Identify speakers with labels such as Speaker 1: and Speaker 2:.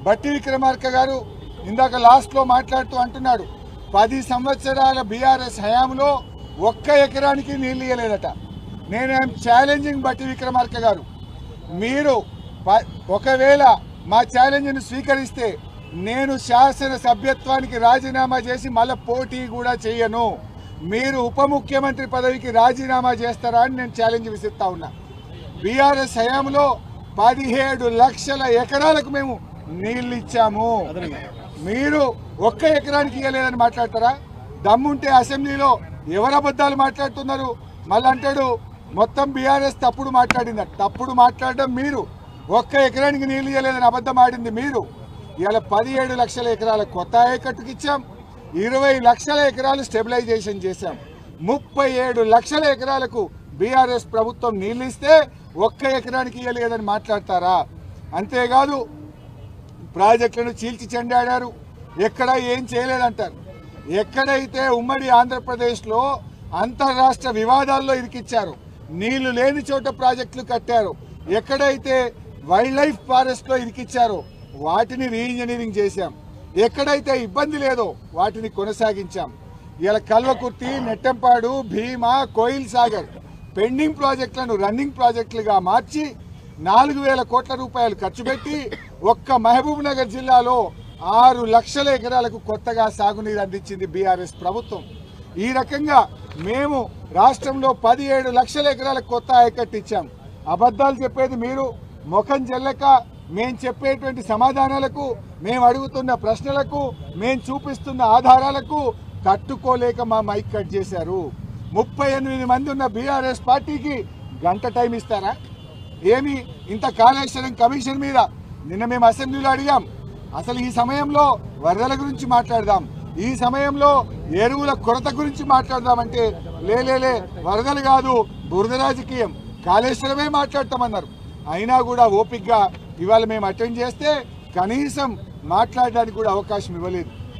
Speaker 1: బట్టి విక్రమార్క గారు ఇందాక లాస్ట్లో మాట్లాడుతూ అంటున్నాడు 10 సంవత్సరాల బీఆర్ఎస్ హయాంలో ఒక్క ఎకరానికి నీళ్ళు ఇవ్వలేదట. నేనేం ఛాలెంజింగ్ బట్టి విక్రమార్క గారు, మీరు ఒకవేళ మా ఛాలెంజ్ను స్వీకరిస్తే నేను శాసన సభ్యత్వానికి రాజీనామా చేసి మళ్ళీ పోటీ కూడా చేయను. మీరు ఉప ముఖ్యమంత్రి పదవికి రాజీనామా చేస్తారా అని నేను ఛాలెంజ్ విసిస్తా ఉన్నా. బీఆర్ఎస్ హయాంలో 17 లక్షల ఎకరాలకు మేము నీళ్ళు ఇచ్చాము. మీరు ఒక్క ఎకరానికి ఇవ్వలేదని మాట్లాడతారా? దమ్ముంటే అసెంబ్లీలో ఎవరు అబద్ధాలు మాట్లాడుతున్నారు? మళ్ళీ అంటాడు మొత్తం బీఆర్ఎస్ తప్పుడు మాట్లాడింది. తప్పుడు మాట్లాడడం మీరు, ఒక్క ఎకరానికి నీళ్ళు ఇవ్వలేదని అబద్ధం ఆడింది మీరు. ఇవాళ 17 లక్షల ఎకరాల కొత్త ఆయకట్టుకు ఇచ్చాం, 20 లక్షల ఎకరాలు స్టెబిలైజేషన్ చేశాం, 37 లక్షల ఎకరాలకు బీఆర్ఎస్ ప్రభుత్వం నీళ్ళు ఇస్తే ఒక్క ఎకరానికి ఇవ్వలేదని మాట్లాడతారా? అంతేకాదు ప్రాజెక్టులను చీల్చి చెండాడారు, ఎక్కడ ఏం చేయలేదంటారు. ఎక్కడైతే ఉమ్మడి ఆంధ్రప్రదేశ్లో అంతర్రాష్ట్ర వివాదాల్లో ఇరికిచ్చారు, నీళ్లు లేని చోట ప్రాజెక్టులు కట్టారు, ఎక్కడైతే వైల్డ్ లైఫ్ ఫారెస్ట్లో ఇరికిచ్చారో వాటిని రీఇంజనీరింగ్ చేశాం, ఎక్కడైతే ఇబ్బంది లేదో వాటిని కొనసాగించాం. ఇలా కల్వకుర్తి, నెట్టంపాడు, భీమా, కోయిల్ సాగర్ పెండింగ్ ప్రాజెక్టులను రన్నింగ్ ప్రాజెక్టులుగా మార్చి 4,000 కోట్ల రూపాయలు ఖర్చు పెట్టి ఒక్క మహబూబ్ నగర్ జిల్లాలో 6 లక్షల ఎకరాలకు కొత్తగా సాగునీరు అందించింది బీఆర్ఎస్ ప్రభుత్వం. ఈ రకంగా మేము రాష్ట్రంలో 17 లక్షల ఎకరాలకు కొత్త ఆయకట్టు ఇచ్చాం. అబద్ధాలు చెప్పేది మీరు, ముఖం చెల్లక మేము చెప్పేటువంటి సమాధానాలకు, మేము అడుగుతున్న ప్రశ్నలకు, మేము చూపిస్తున్న ఆధారాలకు తట్టుకోలేక మా మైక్ కట్ చేశారు. 38 మంది ఉన్న బీఆర్ఎస్ పార్టీకి గంట టైం ఇస్తారా? ఏమి ఇంత కాళేశ్వరం కమిషన్ మీద నిన్న మేము అసెంబ్లీలో అడిగాం, అసలు ఈ సమయంలో వరదల గురించి మాట్లాడదాం, ఈ సమయంలో ఎరువుల కొరత గురించి మాట్లాడదామంటే లేలే వరదలు కాదు, బురద రాజకీయం, కాళేశ్వరమే మాట్లాడతామన్నారు. అయినా కూడా ఓపికగా ఇవాళ మేము అటెండ్ చేస్తే కనీసం మాట్లాడడానికి కూడా అవకాశం ఇవ్వలేదు.